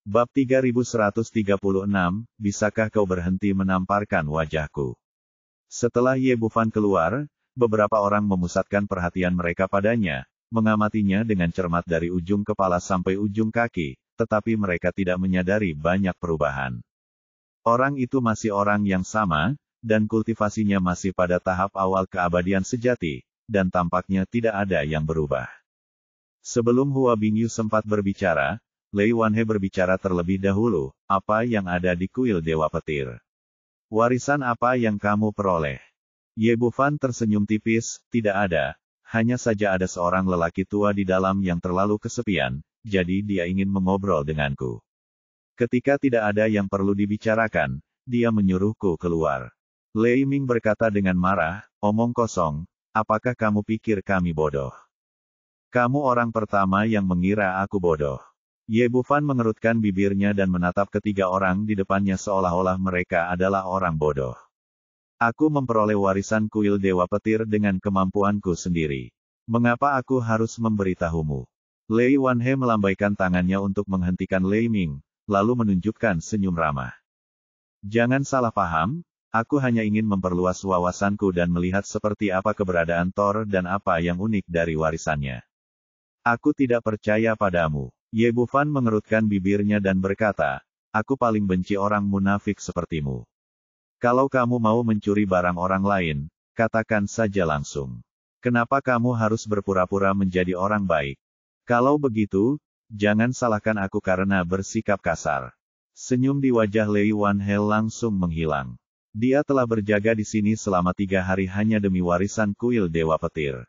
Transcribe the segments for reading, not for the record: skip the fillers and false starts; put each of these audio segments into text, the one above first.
Bab 3136, bisakah kau berhenti menamparkan wajahku? Setelah Ye Bufan keluar, beberapa orang memusatkan perhatian mereka padanya, mengamatinya dengan cermat dari ujung kepala sampai ujung kaki, tetapi mereka tidak menyadari banyak perubahan. Orang itu masih orang yang sama, dan kultivasinya masih pada tahap awal keabadian sejati, dan tampaknya tidak ada yang berubah. Sebelum Hua Bingyu sempat berbicara, Lei Wanhe berbicara terlebih dahulu, apa yang ada di kuil Dewa Petir? Warisan apa yang kamu peroleh? Ye Bufan tersenyum tipis, tidak ada, hanya saja ada seorang lelaki tua di dalam yang terlalu kesepian, jadi dia ingin mengobrol denganku. Ketika tidak ada yang perlu dibicarakan, dia menyuruhku keluar. Lei Ming berkata dengan marah, omong kosong, apakah kamu pikir kami bodoh? Kamu orang pertama yang mengira aku bodoh. Ye Bufan mengerutkan bibirnya dan menatap ketiga orang di depannya seolah-olah mereka adalah orang bodoh. Aku memperoleh warisan kuil Dewa Petir dengan kemampuanku sendiri. Mengapa aku harus memberitahumu? Lei Wanhe melambaikan tangannya untuk menghentikan Lei Ming, lalu menunjukkan senyum ramah. Jangan salah paham, aku hanya ingin memperluas wawasanku dan melihat seperti apa keberadaan Thor dan apa yang unik dari warisannya. Aku tidak percaya padamu. Ye Bufan mengerutkan bibirnya dan berkata, aku paling benci orang munafik sepertimu. Kalau kamu mau mencuri barang orang lain, katakan saja langsung. Kenapa kamu harus berpura-pura menjadi orang baik? Kalau begitu, jangan salahkan aku karena bersikap kasar. Senyum di wajah Lei Wanhe langsung menghilang. Dia telah berjaga di sini selama 3 hari hanya demi warisan kuil Dewa Petir.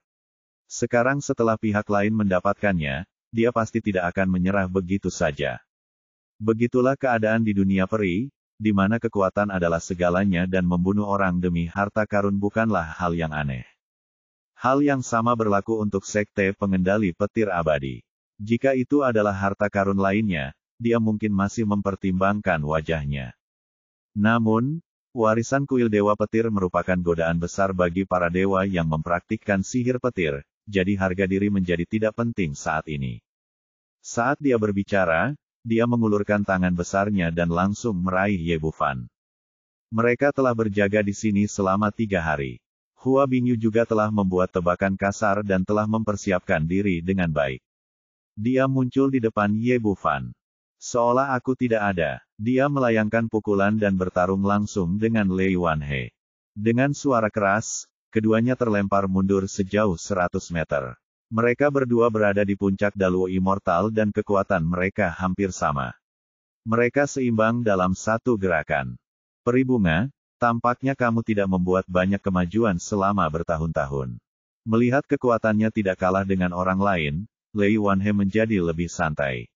Sekarang setelah pihak lain mendapatkannya, dia pasti tidak akan menyerah begitu saja. Begitulah keadaan di dunia peri, di mana kekuatan adalah segalanya dan membunuh orang demi harta karun bukanlah hal yang aneh. Hal yang sama berlaku untuk sekte pengendali petir abadi. Jika itu adalah harta karun lainnya, dia mungkin masih mempertimbangkan wajahnya. Namun, warisan kuil Dewa Petir merupakan godaan besar bagi para dewa yang mempraktikkan sihir petir, jadi harga diri menjadi tidak penting saat ini. Saat dia berbicara, dia mengulurkan tangan besarnya dan langsung meraih Ye Bufan. Mereka telah berjaga di sini selama 3 hari. Hua Bingyu juga telah membuat tebakan kasar dan telah mempersiapkan diri dengan baik. Dia muncul di depan Ye Bufan. Seolah aku tidak ada, dia melayangkan pukulan dan bertarung langsung dengan Lei Wanhe. Dengan suara keras, keduanya terlempar mundur sejauh 100 meter. Mereka berdua berada di puncak Daluo Immortal dan kekuatan mereka hampir sama. Mereka seimbang dalam satu gerakan. Peri bunga, tampaknya kamu tidak membuat banyak kemajuan selama bertahun-tahun. Melihat kekuatannya tidak kalah dengan orang lain, Lei Wanhe menjadi lebih santai.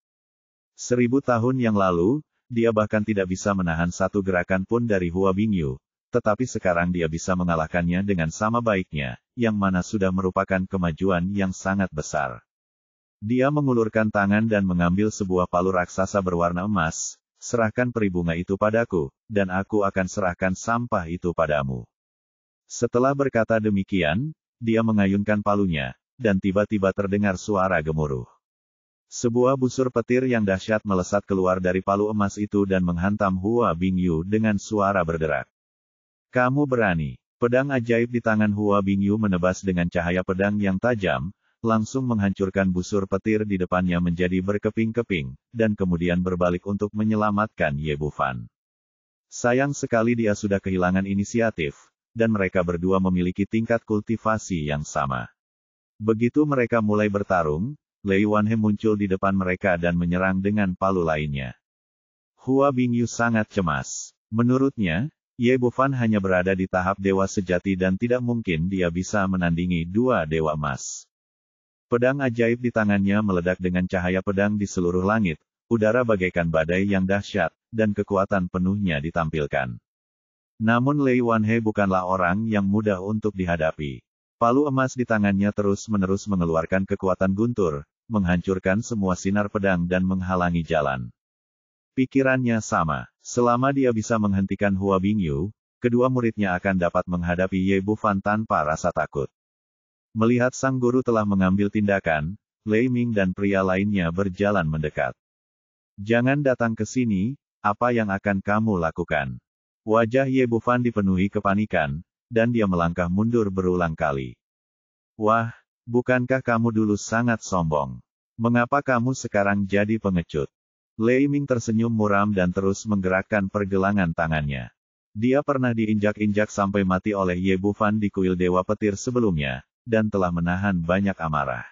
1000 tahun yang lalu, dia bahkan tidak bisa menahan satu gerakan pun dari Hua Bingyu. Tetapi sekarang dia bisa mengalahkannya dengan sama baiknya, yang mana sudah merupakan kemajuan yang sangat besar. Dia mengulurkan tangan dan mengambil sebuah palu raksasa berwarna emas, serahkan peri bunga itu padaku, dan aku akan serahkan sampah itu padamu. Setelah berkata demikian, dia mengayunkan palunya, dan tiba-tiba terdengar suara gemuruh. Sebuah busur petir yang dahsyat melesat keluar dari palu emas itu dan menghantam Hua Bingyu dengan suara berderak. Kamu berani. Pedang ajaib di tangan Hua Bingyu menebas dengan cahaya pedang yang tajam, langsung menghancurkan busur petir di depannya menjadi berkeping-keping, dan kemudian berbalik untuk menyelamatkan Ye Bufan. Sayang sekali dia sudah kehilangan inisiatif, dan mereka berdua memiliki tingkat kultivasi yang sama. Begitu mereka mulai bertarung, Lei Wanhe muncul di depan mereka dan menyerang dengan palu lainnya. Hua Bingyu sangat cemas. Menurutnya, Ye Bufan hanya berada di tahap dewa sejati dan tidak mungkin dia bisa menandingi 2 dewa emas. Pedang ajaib di tangannya meledak dengan cahaya pedang di seluruh langit, udara bagaikan badai yang dahsyat, dan kekuatan penuhnya ditampilkan. Namun Lei Wanhe bukanlah orang yang mudah untuk dihadapi. Palu emas di tangannya terus-menerus mengeluarkan kekuatan guntur, menghancurkan semua sinar pedang dan menghalangi jalan. Pikirannya sama, selama dia bisa menghentikan Hua Bingyu, kedua muridnya akan dapat menghadapi Ye Bufan tanpa rasa takut. Melihat sang guru telah mengambil tindakan, Lei Ming dan pria lainnya berjalan mendekat. Jangan datang ke sini, apa yang akan kamu lakukan? Wajah Ye Bufan dipenuhi kepanikan, dan dia melangkah mundur berulang kali. Wah, bukankah kamu dulu sangat sombong? Mengapa kamu sekarang jadi pengecut? Lei Ming tersenyum muram dan terus menggerakkan pergelangan tangannya. Dia pernah diinjak-injak sampai mati oleh Ye Bufan di kuil Dewa Petir sebelumnya, dan telah menahan banyak amarah.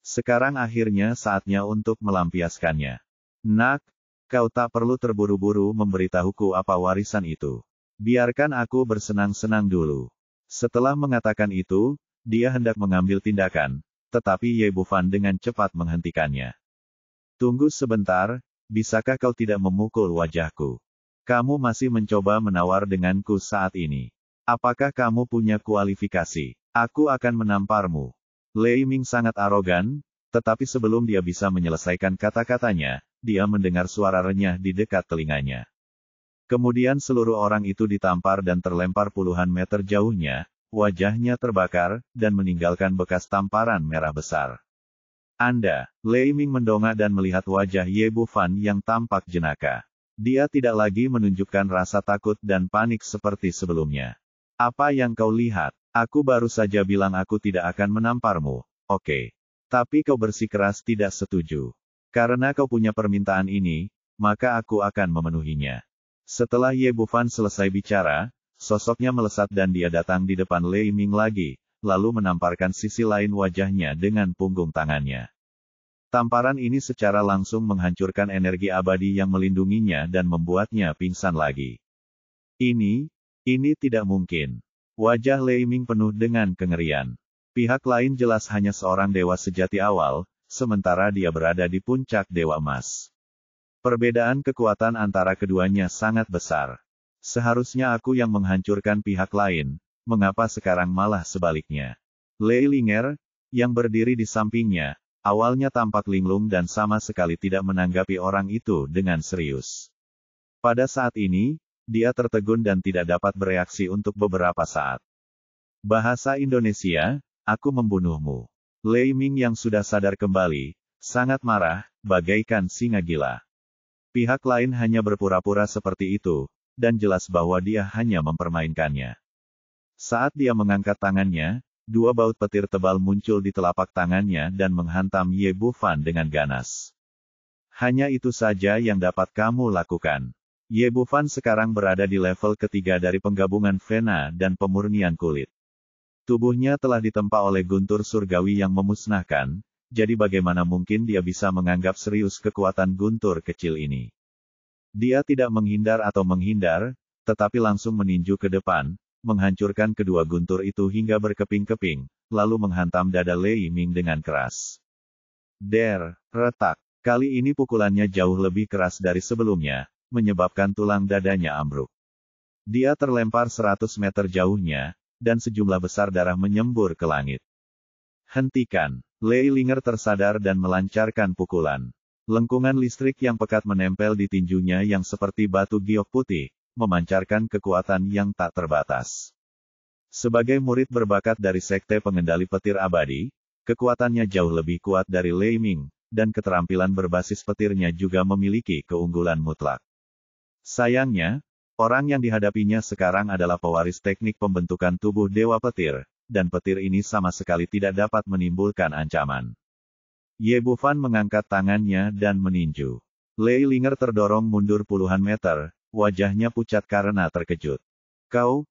Sekarang akhirnya saatnya untuk melampiaskannya. Nak, kau tak perlu terburu-buru memberitahuku apa warisan itu. Biarkan aku bersenang-senang dulu. Setelah mengatakan itu, dia hendak mengambil tindakan, tetapi Ye Bufan dengan cepat menghentikannya. Tunggu sebentar, bisakah kau tidak memukul wajahku? Kamu masih mencoba menawar denganku saat ini. Apakah kamu punya kualifikasi? Aku akan menamparmu. Lei Ming sangat arogan, tetapi sebelum dia bisa menyelesaikan kata-katanya, dia mendengar suara renyah di dekat telinganya. Kemudian seluruh orang itu ditampar dan terlempar puluhan meter jauhnya, wajahnya terbakar, dan meninggalkan bekas tamparan merah besar. Anda, Lei Ming mendongak dan melihat wajah Ye Bufan yang tampak jenaka. Dia tidak lagi menunjukkan rasa takut dan panik seperti sebelumnya. Apa yang kau lihat? Aku baru saja bilang aku tidak akan menamparmu, oke. Tapi kau bersikeras tidak setuju. Karena kau punya permintaan ini, maka aku akan memenuhinya. Setelah Ye Bufan selesai bicara, sosoknya melesat dan dia datang di depan Lei Ming lagi, lalu menamparkan sisi lain wajahnya dengan punggung tangannya. Tamparan ini secara langsung menghancurkan energi abadi yang melindunginya dan membuatnya pingsan lagi. Ini tidak mungkin. Wajah Lei Ming penuh dengan kengerian. Pihak lain jelas hanya seorang dewa sejati awal, sementara dia berada di puncak Dewa Emas. Perbedaan kekuatan antara keduanya sangat besar. Seharusnya aku yang menghancurkan pihak lain, mengapa sekarang malah sebaliknya? Lei Linger, yang berdiri di sampingnya, awalnya tampak linglung dan sama sekali tidak menanggapi orang itu dengan serius. Pada saat ini, dia tertegun dan tidak dapat bereaksi untuk beberapa saat. Bahasa Indonesia, aku membunuhmu. Lei Ming yang sudah sadar kembali, sangat marah, bagaikan singa gila. Pihak lain hanya berpura-pura seperti itu, dan jelas bahwa dia hanya mempermainkannya. Saat dia mengangkat tangannya, dua baut petir tebal muncul di telapak tangannya dan menghantam Ye Bufan dengan ganas. Hanya itu saja yang dapat kamu lakukan. Ye Bufan sekarang berada di level ketiga dari penggabungan Vena dan pemurnian kulit. Tubuhnya telah ditempa oleh guntur surgawi yang memusnahkan, jadi bagaimana mungkin dia bisa menganggap serius kekuatan guntur kecil ini. Dia tidak menghindar atau menghindar, tetapi langsung meninju ke depan, menghancurkan kedua guntur itu hingga berkeping-keping, lalu menghantam dada Lei Ming dengan keras. Retak. Kali ini pukulannya jauh lebih keras dari sebelumnya, menyebabkan tulang dadanya ambruk. Dia terlempar 100 meter jauhnya, dan sejumlah besar darah menyembur ke langit. Hentikan. Lei Linger tersadar dan melancarkan pukulan. Lengkungan listrik yang pekat menempel di tinjunya yang seperti batu giok putih, memancarkan kekuatan yang tak terbatas. Sebagai murid berbakat dari Sekte Pengendali Petir Abadi, kekuatannya jauh lebih kuat dari Lei Ming, dan keterampilan berbasis petirnya juga memiliki keunggulan mutlak. Sayangnya, orang yang dihadapinya sekarang adalah pewaris teknik pembentukan tubuh Dewa Petir, dan petir ini sama sekali tidak dapat menimbulkan ancaman. Ye Bufan mengangkat tangannya dan meninju. Lei Linger terdorong mundur puluhan meter, wajahnya pucat karena terkejut. Kau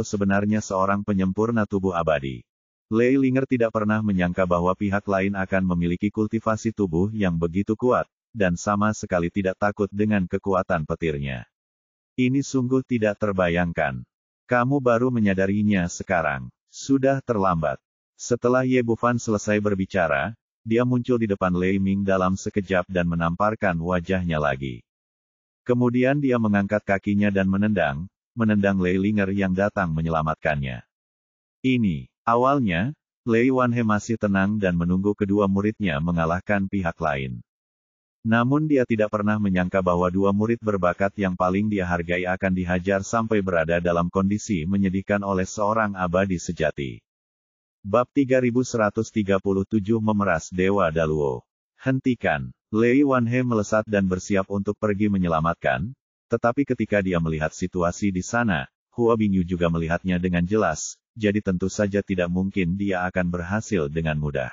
sebenarnya seorang penyempurna tubuh abadi. Lei Linger tidak pernah menyangka bahwa pihak lain akan memiliki kultivasi tubuh yang begitu kuat, dan sama sekali tidak takut dengan kekuatan petirnya. Ini sungguh tidak terbayangkan. Kamu baru menyadarinya sekarang. Sudah terlambat. Setelah Ye Bufan selesai berbicara, dia muncul di depan Lei Ming dalam sekejap dan menamparkan wajahnya lagi. Kemudian dia mengangkat kakinya dan menendang Lei Linger yang datang menyelamatkannya. Awalnya, Lei Wanhe masih tenang dan menunggu kedua muridnya mengalahkan pihak lain. Namun dia tidak pernah menyangka bahwa dua murid berbakat yang paling dia hargai akan dihajar sampai berada dalam kondisi menyedihkan oleh seorang abadi sejati. Bab 3137 Memeras Dewa Daluo. Hentikan. Lei Wanhe melesat dan bersiap untuk pergi menyelamatkan, tetapi ketika dia melihat situasi di sana, Hua Bingyu juga melihatnya dengan jelas, jadi tentu saja tidak mungkin dia akan berhasil dengan mudah.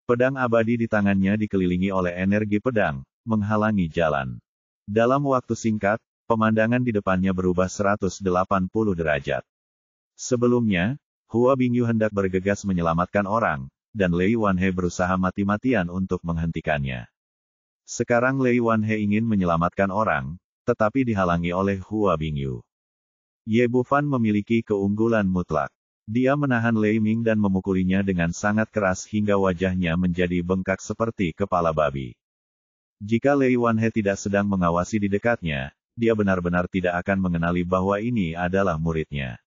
Pedang abadi di tangannya dikelilingi oleh energi pedang, menghalangi jalan. Dalam waktu singkat, pemandangan di depannya berubah 180 derajat. Sebelumnya, Hua Bingyu hendak bergegas menyelamatkan orang, dan Lei Wanhe berusaha mati-matian untuk menghentikannya. Sekarang Lei Wanhe ingin menyelamatkan orang, tetapi dihalangi oleh Hua Bingyu. Ye Bufan memiliki keunggulan mutlak. Dia menahan Lei Ming dan memukulinya dengan sangat keras hingga wajahnya menjadi bengkak seperti kepala babi. Jika Lei Wanhe tidak sedang mengawasi di dekatnya, dia benar-benar tidak akan mengenali bahwa ini adalah muridnya.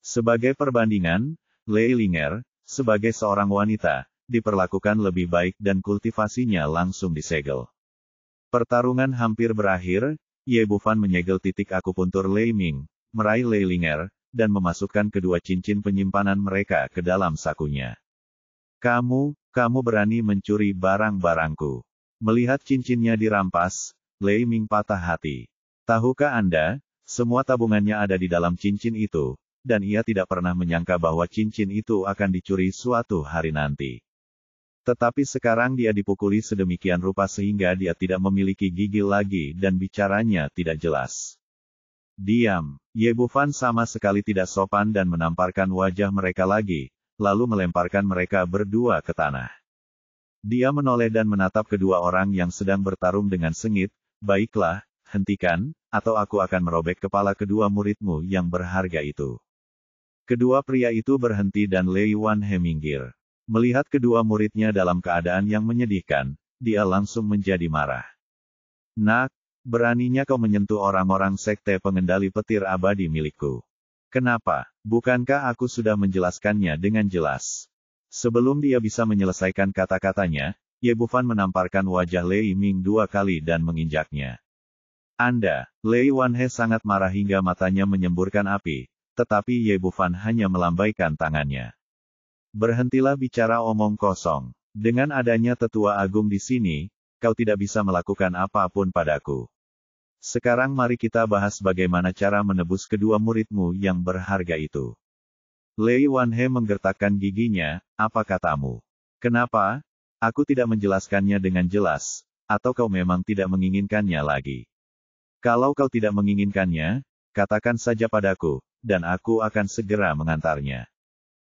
Sebagai perbandingan, Lei Linger, sebagai seorang wanita, diperlakukan lebih baik dan kultivasinya langsung disegel. Pertarungan hampir berakhir, Ye Bufan menyegel titik akupuntur Lei Ming, meraih Lei Linger, dan memasukkan kedua cincin penyimpanan mereka ke dalam sakunya. Kamu berani mencuri barang-barangku. Melihat cincinnya dirampas, Lei Ming patah hati. Tahukah Anda, semua tabungannya ada di dalam cincin itu, dan ia tidak pernah menyangka bahwa cincin itu akan dicuri suatu hari nanti. Tetapi sekarang dia dipukuli sedemikian rupa sehingga dia tidak memiliki gigi lagi dan bicaranya tidak jelas. Diam, Ye Bufan sama sekali tidak sopan dan menamparkan wajah mereka lagi, lalu melemparkan mereka berdua ke tanah. Dia menoleh dan menatap kedua orang yang sedang bertarung dengan sengit. Baiklah, hentikan, atau aku akan merobek kepala kedua muridmu yang berharga itu. Kedua pria itu berhenti dan Lei Wanhe minggir. Melihat kedua muridnya dalam keadaan yang menyedihkan, dia langsung menjadi marah. Nak, beraninya kau menyentuh orang-orang sekte pengendali petir abadi milikku. Kenapa? Bukankah aku sudah menjelaskannya dengan jelas? Sebelum dia bisa menyelesaikan kata-katanya, Ye Bufan menamparkan wajah Lei Ming 2 kali dan menginjaknya. Anda, Lei Wanhe sangat marah hingga matanya menyemburkan api, tetapi Ye Bufan hanya melambaikan tangannya. Berhentilah bicara omong kosong. Dengan adanya tetua agung di sini, kau tidak bisa melakukan apapun padaku. Sekarang mari kita bahas bagaimana cara menebus kedua muridmu yang berharga itu. Lei Wanhe menggertakkan giginya, apa katamu? Kenapa? Aku tidak menjelaskannya dengan jelas, atau kau memang tidak menginginkannya lagi? Kalau kau tidak menginginkannya, katakan saja padaku, dan aku akan segera mengantarnya.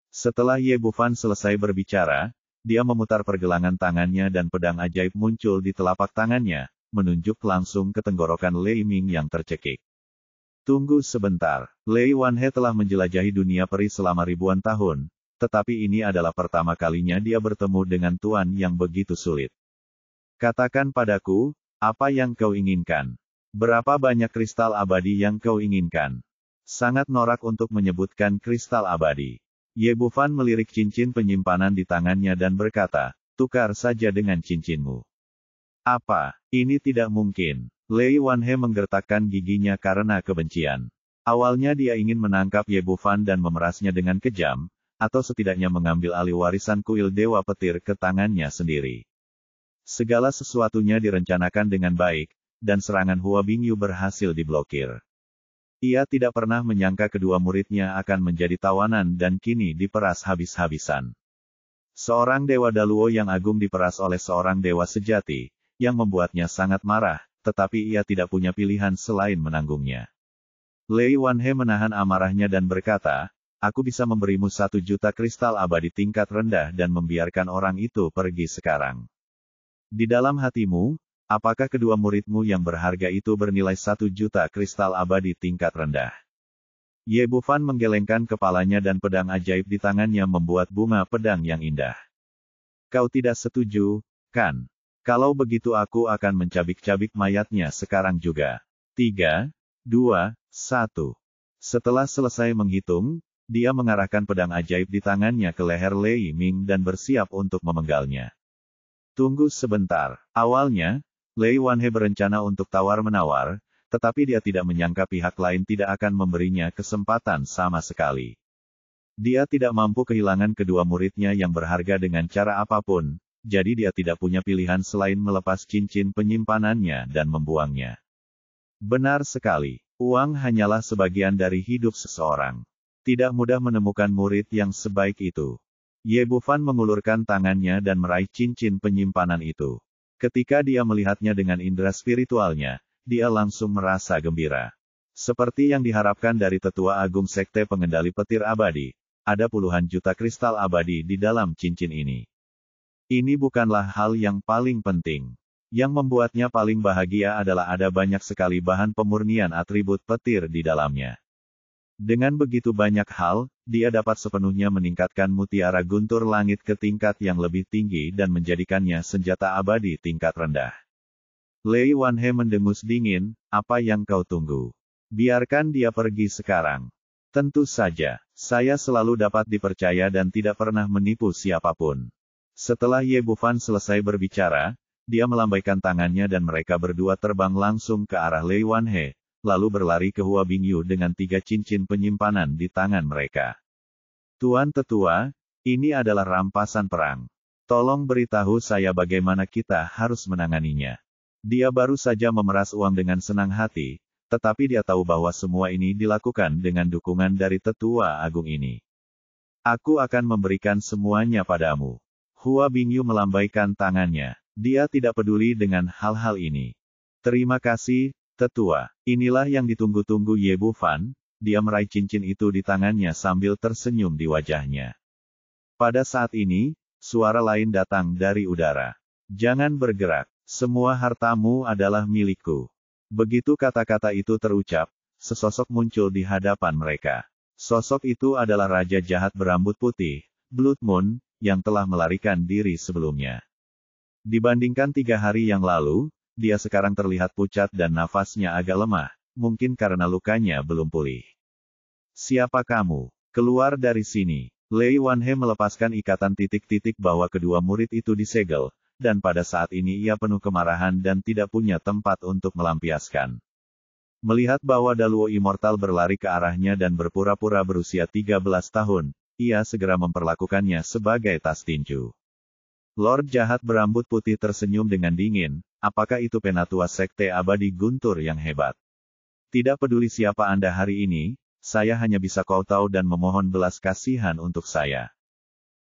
Setelah Ye Bufan selesai berbicara, dia memutar pergelangan tangannya dan pedang ajaib muncul di telapak tangannya, menunjuk langsung ke tenggorokan Lei Ming yang tercekik. Tunggu sebentar, Lei Wanhe telah menjelajahi dunia peri selama ribuan tahun, tetapi ini adalah pertama kalinya dia bertemu dengan tuan yang begitu sulit. Katakan padaku, apa yang kau inginkan? Berapa banyak kristal abadi yang kau inginkan? Sangat norak untuk menyebutkan kristal abadi. Ye Bufan melirik cincin penyimpanan di tangannya dan berkata, tukar saja dengan cincinmu. Apa? Ini tidak mungkin. Lei Wanhe menggertakkan giginya karena kebencian. Awalnya dia ingin menangkap Ye Bufan dan memerasnya dengan kejam, atau setidaknya mengambil alih warisan kuil Dewa Petir ke tangannya sendiri. Segala sesuatunya direncanakan dengan baik, dan serangan Hua Bingyu berhasil diblokir. Ia tidak pernah menyangka kedua muridnya akan menjadi tawanan dan kini diperas habis-habisan. Seorang dewa Daluo yang agung diperas oleh seorang dewa sejati, yang membuatnya sangat marah, tetapi ia tidak punya pilihan selain menanggungnya. Lei Wanhe menahan amarahnya dan berkata, aku bisa memberimu 1 juta kristal abadi tingkat rendah dan membiarkan orang itu pergi sekarang. Di dalam hatimu, apakah kedua muridmu yang berharga itu bernilai 1 juta kristal abadi tingkat rendah? Ye Bufan menggelengkan kepalanya dan pedang ajaib di tangannya membuat bunga pedang yang indah. Kau tidak setuju, kan? Kalau begitu aku akan mencabik-cabik mayatnya sekarang juga. 3, 2, 1. Setelah selesai menghitung, dia mengarahkan pedang ajaib di tangannya ke leher Lei Ming dan bersiap untuk memenggalnya. Tunggu sebentar. Awalnya, Lei Wanhe berencana untuk tawar-menawar, tetapi dia tidak menyangka pihak lain tidak akan memberinya kesempatan sama sekali. Dia tidak mampu kehilangan kedua muridnya yang berharga dengan cara apapun, jadi dia tidak punya pilihan selain melepas cincin penyimpanannya dan membuangnya. Benar sekali, uang hanyalah sebagian dari hidup seseorang. Tidak mudah menemukan murid yang sebaik itu. Ye Bufan mengulurkan tangannya dan meraih cincin penyimpanan itu. Ketika dia melihatnya dengan indera spiritualnya, dia langsung merasa gembira. Seperti yang diharapkan dari Tetua Agung Sekte Pengendali Petir Abadi, ada puluhan juta kristal abadi di dalam cincin ini. Ini bukanlah hal yang paling penting. Yang membuatnya paling bahagia adalah ada banyak sekali bahan pemurnian atribut petir di dalamnya. Dengan begitu banyak hal, dia dapat sepenuhnya meningkatkan mutiara guntur langit ke tingkat yang lebih tinggi dan menjadikannya senjata abadi tingkat rendah. Lei Wanhe mendengus dingin, apa yang kau tunggu? Biarkan dia pergi sekarang. Tentu saja, saya selalu dapat dipercaya dan tidak pernah menipu siapapun. Setelah Ye Bufan selesai berbicara, dia melambaikan tangannya dan mereka berdua terbang langsung ke arah Lei Wanhe, lalu berlari ke Hua Bingyu dengan 3 cincin penyimpanan di tangan mereka. Tuan Tetua, ini adalah rampasan perang. Tolong beritahu saya bagaimana kita harus menanganinya. Dia baru saja memeras uang dengan senang hati, tetapi dia tahu bahwa semua ini dilakukan dengan dukungan dari Tetua Agung ini. Aku akan memberikan semuanya padamu. Hua Bingyu melambaikan tangannya. Dia tidak peduli dengan hal-hal ini. Terima kasih, Tetua. Inilah yang ditunggu-tunggu Ye Bufan. Dia meraih cincin itu di tangannya sambil tersenyum di wajahnya. Pada saat ini, suara lain datang dari udara. Jangan bergerak. Semua hartamu adalah milikku. Begitu kata-kata itu terucap, sesosok muncul di hadapan mereka. Sosok itu adalah Raja Jahat Berambut Putih, Blood Moon, yang telah melarikan diri sebelumnya. Dibandingkan 3 hari yang lalu, dia sekarang terlihat pucat dan nafasnya agak lemah, mungkin karena lukanya belum pulih. Siapa kamu? Keluar dari sini. Lei Wanhe melepaskan ikatan titik-titik bahwa kedua murid itu disegel, dan pada saat ini ia penuh kemarahan dan tidak punya tempat untuk melampiaskan. Melihat bahwa Daluo Immortal berlari ke arahnya dan berpura-pura berusia 13 tahun, ia segera memperlakukannya sebagai tas tinju. Lord Jahat Berambut Putih tersenyum dengan dingin, apakah itu penatua Sekte Abadi Guntur yang hebat? Tidak peduli siapa Anda hari ini, saya hanya bisa kau tahu dan memohon belas kasihan untuk saya.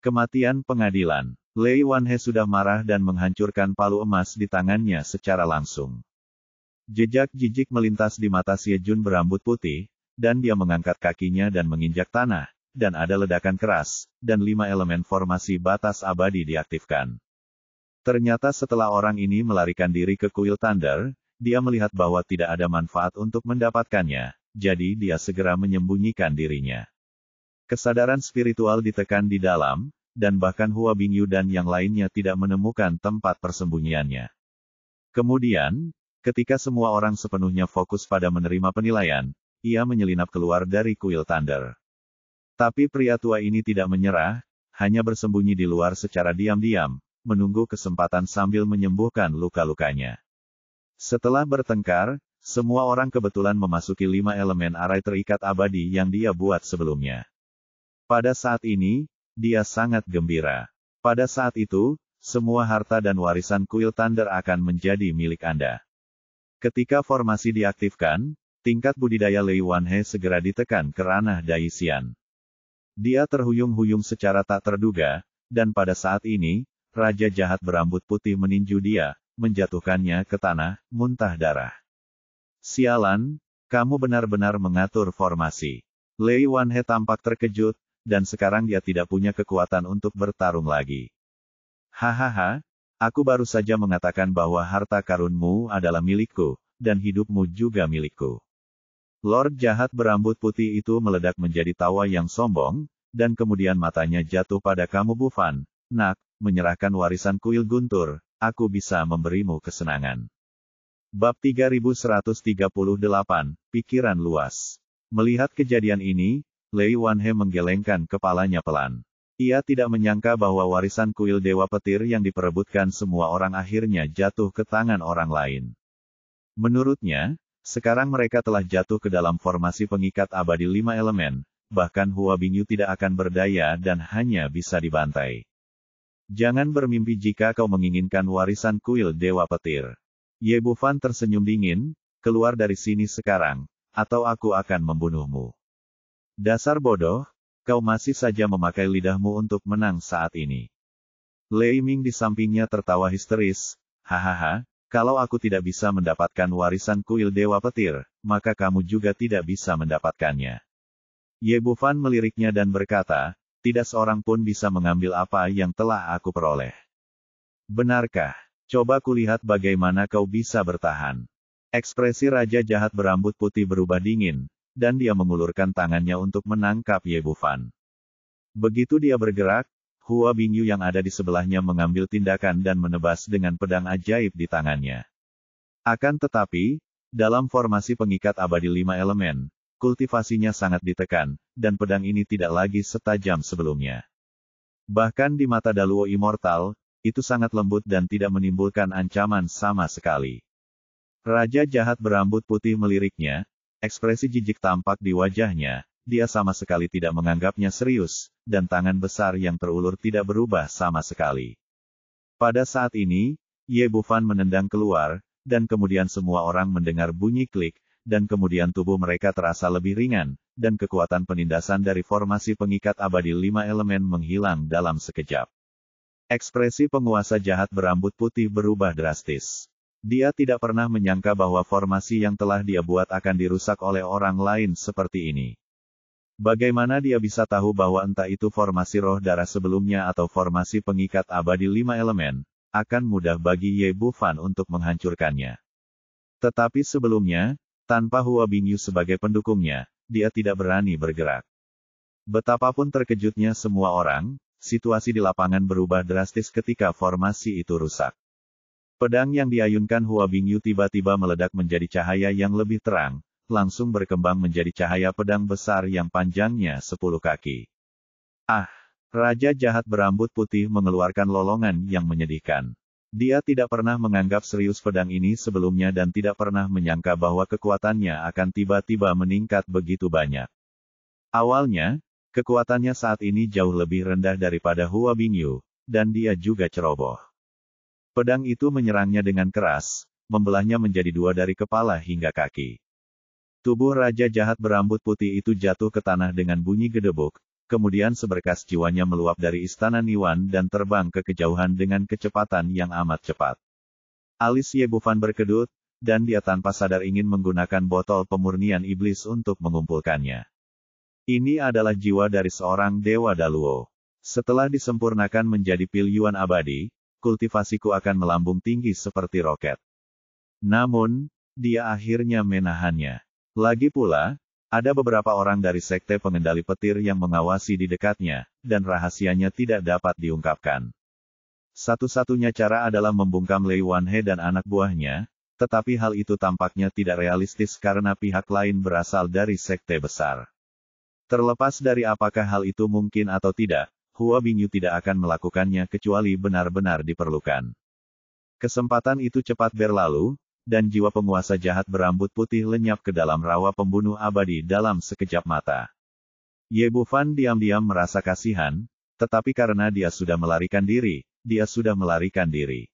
Kematian pengadilan. Lei Wanhe sudah marah dan menghancurkan palu emas di tangannya secara langsung. Jejak jijik melintas di mata Xie Jun Berambut Putih, dan dia mengangkat kakinya dan menginjak tanah. Dan ada ledakan keras, dan 5 elemen formasi batas abadi diaktifkan. Ternyata setelah orang ini melarikan diri ke kuil Thunder, dia melihat bahwa tidak ada manfaat untuk mendapatkannya, jadi dia segera menyembunyikan dirinya. Kesadaran spiritual ditekan di dalam, dan bahkan Hua Bingyu dan yang lainnya tidak menemukan tempat persembunyiannya. Kemudian, ketika semua orang sepenuhnya fokus pada menerima penilaian, ia menyelinap keluar dari kuil Thunder. Tapi pria tua ini tidak menyerah, hanya bersembunyi di luar secara diam-diam, menunggu kesempatan sambil menyembuhkan luka-lukanya. Setelah bertengkar, semua orang kebetulan memasuki 5 elemen arai terikat abadi yang dia buat sebelumnya. Pada saat ini, dia sangat gembira. Pada saat itu, semua harta dan warisan kuil Thunder akan menjadi milik Anda. Ketika formasi diaktifkan, tingkat budidaya Lei Wanhe segera ditekan ke ranah Daishian. Dia terhuyung-huyung secara tak terduga, dan pada saat ini, Raja Jahat Berambut Putih meninju dia, menjatuhkannya ke tanah, muntah darah. Sialan, kamu benar-benar mengatur formasi. Lei Wanhe tampak terkejut, dan sekarang dia tidak punya kekuatan untuk bertarung lagi. Hahaha, aku baru saja mengatakan bahwa harta karunmu adalah milikku, dan hidupmu juga milikku. Lord Jahat Berambut Putih itu meledak menjadi tawa yang sombong, dan kemudian matanya jatuh pada kamu Bufan. Nak, menyerahkan warisan kuil Guntur, aku bisa memberimu kesenangan. Bab 3138, Pikiran Luas. Melihat kejadian ini, Lei Wanhe menggelengkan kepalanya pelan. Ia tidak menyangka bahwa warisan kuil Dewa Petir yang diperebutkan semua orang akhirnya jatuh ke tangan orang lain. Menurutnya, sekarang mereka telah jatuh ke dalam formasi pengikat abadi 5 elemen, bahkan Hua Bingyu tidak akan berdaya dan hanya bisa dibantai. Jangan bermimpi jika kau menginginkan warisan kuil Dewa Petir. Ye Bufan tersenyum dingin, keluar dari sini sekarang, atau aku akan membunuhmu. Dasar bodoh, kau masih saja memakai lidahmu untuk menang saat ini. Lei Ming di sampingnya tertawa histeris, hahaha, kalau aku tidak bisa mendapatkan warisan kuil Dewa Petir, maka kamu juga tidak bisa mendapatkannya. Ye Bufan meliriknya dan berkata, tidak seorang pun bisa mengambil apa yang telah aku peroleh. Benarkah? Coba kulihat bagaimana kau bisa bertahan. Ekspresi Raja Jahat berambut putih berubah dingin, dan dia mengulurkan tangannya untuk menangkap Ye Bufan. Begitu dia bergerak, Hua Bingyu yang ada di sebelahnya mengambil tindakan dan menebas dengan pedang ajaib di tangannya. Akan tetapi, dalam formasi pengikat abadi 5 elemen, kultivasinya sangat ditekan, dan pedang ini tidak lagi setajam sebelumnya. Bahkan di mata Daluo Immortal, itu sangat lembut dan tidak menimbulkan ancaman sama sekali. Raja Jahat berambut putih meliriknya, ekspresi jijik tampak di wajahnya, dia sama sekali tidak menganggapnya serius, dan tangan besar yang terulur tidak berubah sama sekali. Pada saat ini, Ye Bufan menendang keluar, dan kemudian semua orang mendengar bunyi klik, dan kemudian tubuh mereka terasa lebih ringan, dan kekuatan penindasan dari formasi pengikat abadi 5 elemen menghilang dalam sekejap. Ekspresi penguasa jahat berambut putih berubah drastis. Dia tidak pernah menyangka bahwa formasi yang telah dia buat akan dirusak oleh orang lain seperti ini. Bagaimana dia bisa tahu bahwa entah itu formasi roh darah sebelumnya atau formasi pengikat abadi 5 elemen, akan mudah bagi Ye Bufan untuk menghancurkannya. Tetapi sebelumnya, tanpa Hua Bingyu sebagai pendukungnya, dia tidak berani bergerak. Betapapun terkejutnya semua orang, situasi di lapangan berubah drastis ketika formasi itu rusak. Pedang yang diayunkan Hua Bingyu tiba-tiba meledak menjadi cahaya yang lebih terang, langsung berkembang menjadi cahaya pedang besar yang panjangnya 10 kaki. Ah! Raja Jahat berambut putih mengeluarkan lolongan yang menyedihkan. Dia tidak pernah menganggap serius pedang ini sebelumnya dan tidak pernah menyangka bahwa kekuatannya akan tiba-tiba meningkat begitu banyak. Awalnya, kekuatannya saat ini jauh lebih rendah daripada Hua Bingyu, dan dia juga ceroboh. Pedang itu menyerangnya dengan keras, membelahnya menjadi 2 dari kepala hingga kaki. Tubuh Raja Jahat berambut putih itu jatuh ke tanah dengan bunyi gedebuk, kemudian seberkas jiwanya meluap dari istana Niwan dan terbang ke kejauhan dengan kecepatan yang amat cepat. Alis Ye Bufan berkedut, dan dia tanpa sadar ingin menggunakan botol pemurnian iblis untuk mengumpulkannya. Ini adalah jiwa dari seorang Dewa Daluo. Setelah disempurnakan menjadi pilyuan abadi, kultivasiku akan melambung tinggi seperti roket. Namun, dia akhirnya menahannya. Lagi pula, ada beberapa orang dari sekte pengendali petir yang mengawasi di dekatnya, dan rahasianya tidak dapat diungkapkan. Satu-satunya cara adalah membungkam Lei Wanhe dan anak buahnya, tetapi hal itu tampaknya tidak realistis karena pihak lain berasal dari sekte besar. Terlepas dari apakah hal itu mungkin atau tidak, Hua Bingyu tidak akan melakukannya kecuali benar-benar diperlukan. Kesempatan itu cepat berlalu, dan jiwa penguasa jahat berambut putih lenyap ke dalam rawa pembunuh abadi dalam sekejap mata. Ye Bufan diam-diam merasa kasihan, tetapi karena dia sudah melarikan diri, dia sudah melarikan diri.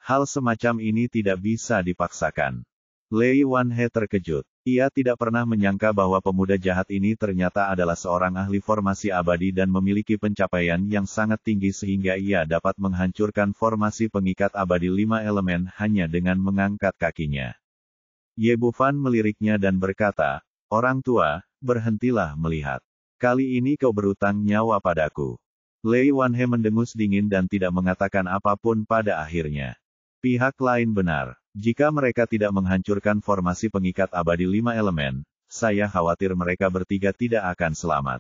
Hal semacam ini tidak bisa dipaksakan. Lei Wanhe terkejut. Ia tidak pernah menyangka bahwa pemuda jahat ini ternyata adalah seorang ahli formasi abadi dan memiliki pencapaian yang sangat tinggi sehingga ia dapat menghancurkan formasi pengikat abadi 5 elemen hanya dengan mengangkat kakinya. Ye Bufan meliriknya dan berkata, "Orang tua, berhentilah melihat. Kali ini kau berutang nyawa padaku." Lei Wanhe mendengus dingin dan tidak mengatakan apapun pada akhirnya. Pihak lain benar. Jika mereka tidak menghancurkan formasi pengikat abadi 5 elemen, saya khawatir mereka bertiga tidak akan selamat.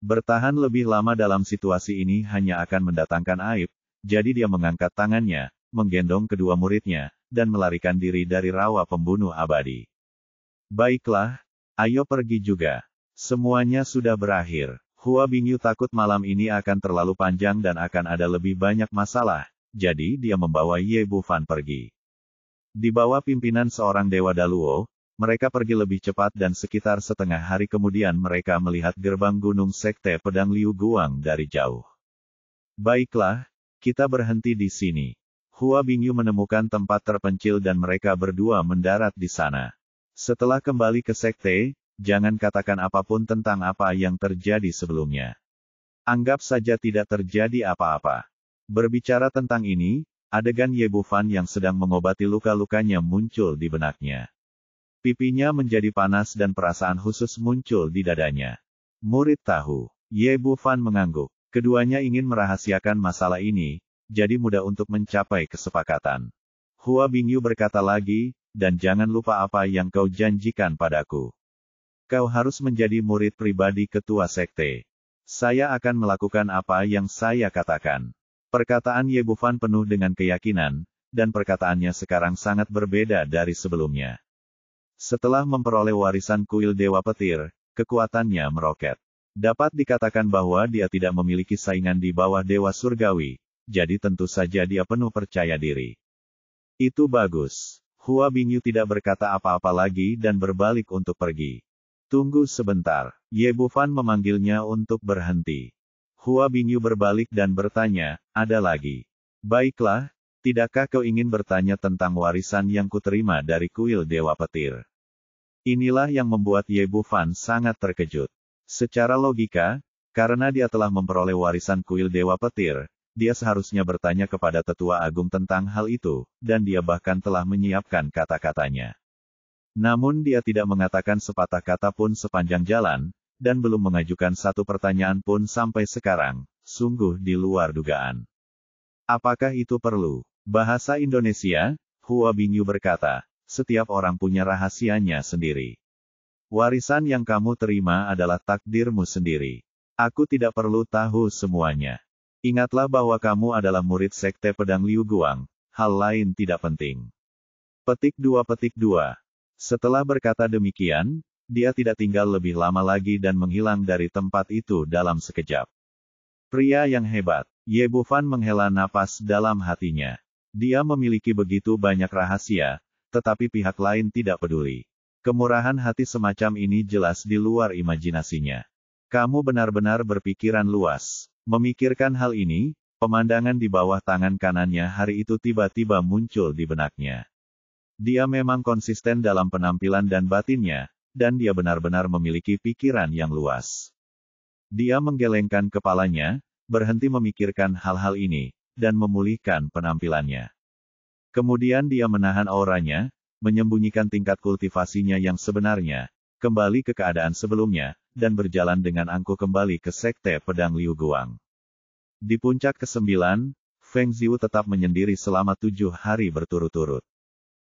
Bertahan lebih lama dalam situasi ini hanya akan mendatangkan aib, jadi dia mengangkat tangannya, menggendong kedua muridnya, dan melarikan diri dari rawa pembunuh abadi. Baiklah, ayo pergi juga. Semuanya sudah berakhir. Hua Bingyu takut malam ini akan terlalu panjang dan akan ada lebih banyak masalah, jadi dia membawa Ye Bufan pergi. Di bawah pimpinan seorang Dewa Daluo, mereka pergi lebih cepat dan sekitar setengah hari kemudian mereka melihat gerbang gunung sekte pedang Liu Guang dari jauh. Baiklah, Kita berhenti di sini. Hua Bingyu menemukan tempat terpencil dan mereka berdua mendarat di sana. Setelah kembali ke sekte, jangan katakan apapun tentang apa yang terjadi sebelumnya. Anggap saja tidak terjadi apa-apa. Berbicara tentang ini, adegan Ye Bufan yang sedang mengobati luka-lukanya muncul di benaknya. Pipinya menjadi panas dan perasaan khusus muncul di dadanya. Murid tahu. Ye Bufan mengangguk. Keduanya ingin merahasiakan masalah ini, jadi mudah untuk mencapai kesepakatan. Hua Bingyu berkata lagi, dan jangan lupa apa yang kau janjikan padaku. Kau harus menjadi murid pribadi ketua sekte. Saya akan melakukan apa yang saya katakan. Perkataan Ye Bufan penuh dengan keyakinan, dan perkataannya sekarang sangat berbeda dari sebelumnya. Setelah memperoleh warisan kuil Dewa Petir, kekuatannya meroket. Dapat dikatakan bahwa dia tidak memiliki saingan di bawah Dewa Surgawi, jadi tentu saja dia penuh percaya diri. Itu bagus. Hua Bingyu tidak berkata apa-apa lagi dan berbalik untuk pergi. Tunggu sebentar. Ye Bufan memanggilnya untuk berhenti. Hua Bingyu berbalik dan bertanya, ada lagi. Baiklah, tidakkah kau ingin bertanya tentang warisan yang kuterima dari kuil Dewa Petir? Inilah yang membuat Ye Bufan sangat terkejut. Secara logika, karena dia telah memperoleh warisan kuil Dewa Petir, dia seharusnya bertanya kepada Tetua Agung tentang hal itu, dan dia bahkan telah menyiapkan kata-katanya. Namun dia tidak mengatakan sepatah kata pun sepanjang jalan, dan belum mengajukan satu pertanyaan pun sampai sekarang, sungguh di luar dugaan. Apakah itu perlu? Bahasa Indonesia, Hua Bingyu berkata, setiap orang punya rahasianya sendiri. Warisan yang kamu terima adalah takdirmu sendiri. Aku tidak perlu tahu semuanya. Ingatlah bahwa kamu adalah murid sekte pedang Liu Guang, hal lain tidak penting. Petik 2. Setelah berkata demikian, dia tidak tinggal lebih lama lagi dan menghilang dari tempat itu dalam sekejap. Pria yang hebat. Ye Bufan menghela napas dalam hatinya. Dia memiliki begitu banyak rahasia, tetapi pihak lain tidak peduli. Kemurahan hati semacam ini jelas di luar imajinasinya. Kamu benar-benar berpikiran luas. Memikirkan hal ini, pemandangan di bawah tangan kanannya hari itu tiba-tiba muncul di benaknya. Dia memang konsisten dalam penampilan dan batinnya, dan dia benar-benar memiliki pikiran yang luas. Dia menggelengkan kepalanya, berhenti memikirkan hal-hal ini, dan memulihkan penampilannya. Kemudian dia menahan auranya, menyembunyikan tingkat kultivasinya yang sebenarnya, kembali ke keadaan sebelumnya, dan berjalan dengan angkuh kembali ke sekte pedang Liu Guang. Di puncak ke-9, Feng Ziwu tetap menyendiri selama 7 hari berturut-turut.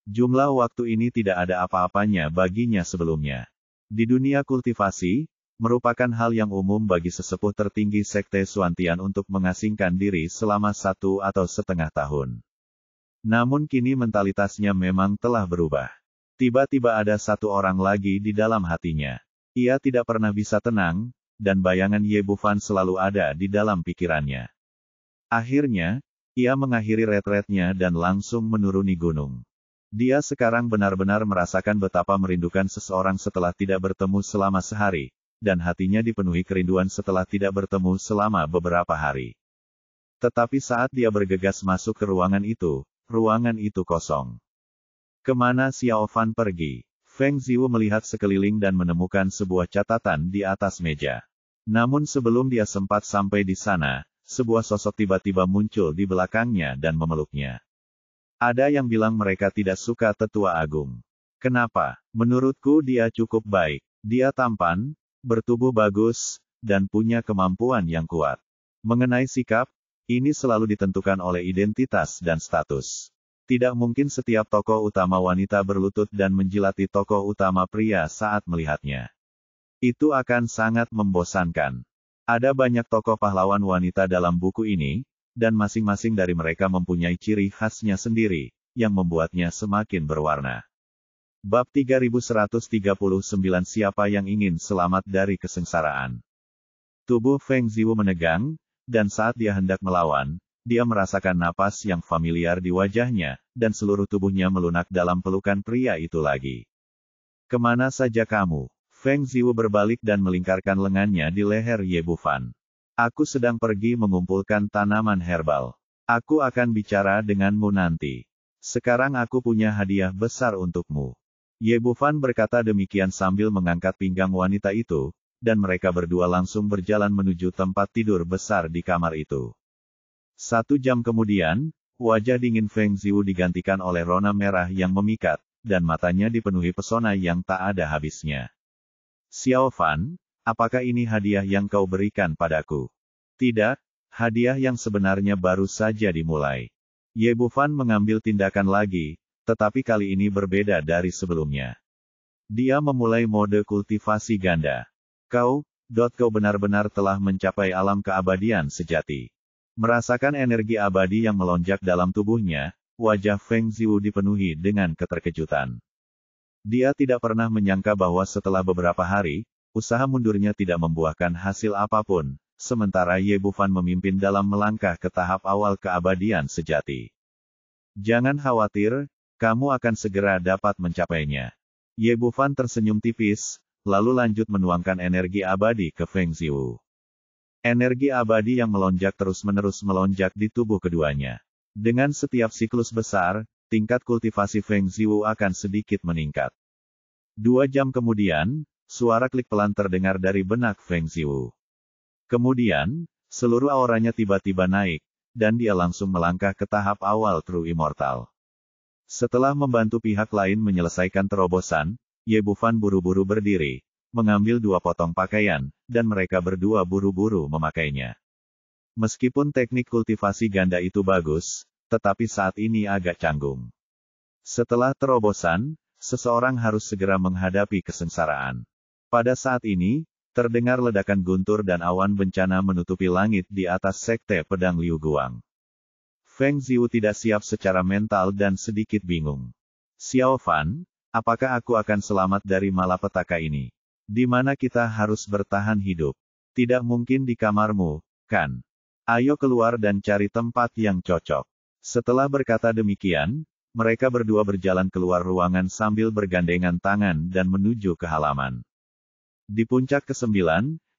Jumlah waktu ini tidak ada apa-apanya baginya sebelumnya. Di dunia kultivasi, merupakan hal yang umum bagi sesepuh tertinggi sekte Suantian untuk mengasingkan diri selama 1 atau setengah tahun. Namun kini mentalitasnya memang telah berubah. Tiba-tiba ada satu orang lagi di dalam hatinya. Ia tidak pernah bisa tenang, dan bayangan Ye Bufan selalu ada di dalam pikirannya. Akhirnya, ia mengakhiri retretnya dan langsung menuruni gunung. Dia sekarang benar-benar merasakan betapa merindukan seseorang setelah tidak bertemu selama sehari, dan hatinya dipenuhi kerinduan setelah tidak bertemu selama beberapa hari. Tetapi saat dia bergegas masuk ke ruangan itu kosong. Kemana Xiao Fan pergi? Feng Ziwu melihat sekeliling dan menemukan sebuah catatan di atas meja. Namun sebelum dia sempat sampai di sana, sebuah sosok tiba-tiba muncul di belakangnya dan memeluknya. Ada yang bilang mereka tidak suka Tetua Agung. Kenapa? Menurutku dia cukup baik. Dia tampan, bertubuh bagus, dan punya kemampuan yang kuat. Mengenai sikap, ini selalu ditentukan oleh identitas dan status. Tidak mungkin setiap tokoh utama wanita berlutut dan menjilati tokoh utama pria saat melihatnya. Itu akan sangat membosankan. Ada banyak tokoh pahlawan wanita dalam buku ini, dan masing-masing dari mereka mempunyai ciri khasnya sendiri, yang membuatnya semakin berwarna. Bab 3139 Siapa yang ingin selamat dari kesengsaraan? Tubuh Feng Ziwu menegang, dan saat dia hendak melawan, dia merasakan napas yang familiar di wajahnya, dan seluruh tubuhnya melunak dalam pelukan pria itu lagi. Kemana saja kamu? Feng Ziwu berbalik dan melingkarkan lengannya di leher Ye Bufan. Aku sedang pergi mengumpulkan tanaman herbal. Aku akan bicara denganmu nanti. Sekarang aku punya hadiah besar untukmu. Ye Bufan berkata demikian sambil mengangkat pinggang wanita itu, dan mereka berdua langsung berjalan menuju tempat tidur besar di kamar itu. 1 jam kemudian, wajah dingin Feng Ziwu digantikan oleh rona merah yang memikat, dan matanya dipenuhi pesona yang tak ada habisnya. Xiao Fan, apakah ini hadiah yang kau berikan padaku? Tidak. Hadiah yang sebenarnya baru saja dimulai. Ye Bufan mengambil tindakan lagi, tetapi kali ini berbeda dari sebelumnya. Dia memulai mode kultivasi ganda. Kau benar-benar telah mencapai alam keabadian sejati. Merasakan energi abadi yang melonjak dalam tubuhnya, wajah Feng Ziwu dipenuhi dengan keterkejutan. Dia tidak pernah menyangka bahwa setelah beberapa hari, usaha mundurnya tidak membuahkan hasil apapun. Sementara Ye Bufan memimpin dalam melangkah ke tahap awal keabadian sejati. Jangan khawatir, kamu akan segera dapat mencapainya. Ye Bufan tersenyum tipis, lalu lanjut menuangkan energi abadi ke Feng Ziwu. Energi abadi yang melonjak terus-menerus melonjak di tubuh keduanya. Dengan setiap siklus besar, tingkat kultivasi Feng Ziwu akan sedikit meningkat. 2 jam kemudian, suara klik pelan terdengar dari benak Feng Ziwu. Kemudian, seluruh auranya tiba-tiba naik, dan dia langsung melangkah ke tahap awal True Immortal. Setelah membantu pihak lain menyelesaikan terobosan, Ye Bufan buru-buru berdiri, mengambil 2 potong pakaian, dan mereka berdua buru-buru memakainya. Meskipun teknik kultivasi ganda itu bagus, tetapi saat ini agak canggung. Setelah terobosan, seseorang harus segera menghadapi kesengsaraan. Pada saat ini, terdengar ledakan guntur dan awan bencana menutupi langit di atas sekte pedang Liu Guang. Feng Ziwu tidak siap secara mental dan sedikit bingung. Xiao Fan, apakah aku akan selamat dari malapetaka ini? Di mana kita harus bertahan hidup? Tidak mungkin di kamarmu, kan? Ayo keluar dan cari tempat yang cocok. Setelah berkata demikian, mereka berdua berjalan keluar ruangan sambil bergandengan tangan dan menuju ke halaman. Di puncak ke-9,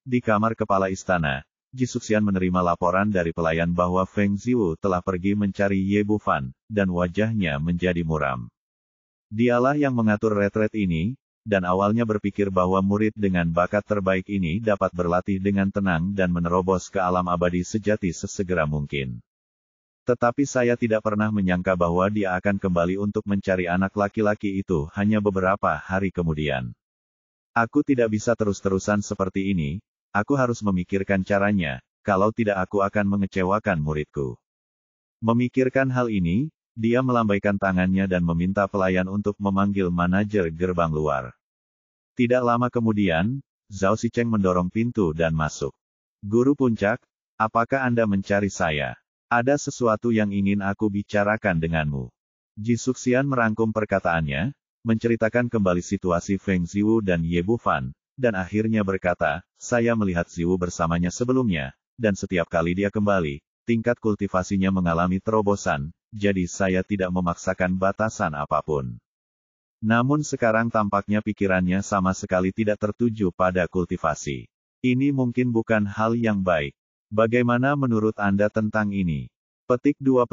di kamar kepala istana, Jisuxian menerima laporan dari pelayan bahwa Feng Ziwu telah pergi mencari Ye Bufan, dan wajahnya menjadi muram. Dialah yang mengatur retret ini, dan awalnya berpikir bahwa murid dengan bakat terbaik ini dapat berlatih dengan tenang dan menerobos ke alam abadi sejati sesegera mungkin. Tetapi saya tidak pernah menyangka bahwa dia akan kembali untuk mencari anak laki-laki itu hanya beberapa hari kemudian. Aku tidak bisa terus-terusan seperti ini, aku harus memikirkan caranya, kalau tidak aku akan mengecewakan muridku. Memikirkan hal ini, dia melambaikan tangannya dan meminta pelayan untuk memanggil manajer gerbang luar. Tidak lama kemudian, Zhao Xicheng mendorong pintu dan masuk. Guru Puncak, apakah Anda mencari saya? Ada sesuatu yang ingin aku bicarakan denganmu. Jisuxian merangkum perkataannya, menceritakan kembali situasi Feng Ziwu dan Ye Bufan, dan akhirnya berkata, saya melihat Ziwu bersamanya sebelumnya, dan setiap kali dia kembali, tingkat kultivasinya mengalami terobosan, jadi saya tidak memaksakan batasan apapun. Namun sekarang tampaknya pikirannya sama sekali tidak tertuju pada kultivasi. Ini mungkin bukan hal yang baik. Bagaimana menurut Anda tentang ini? Petik 2.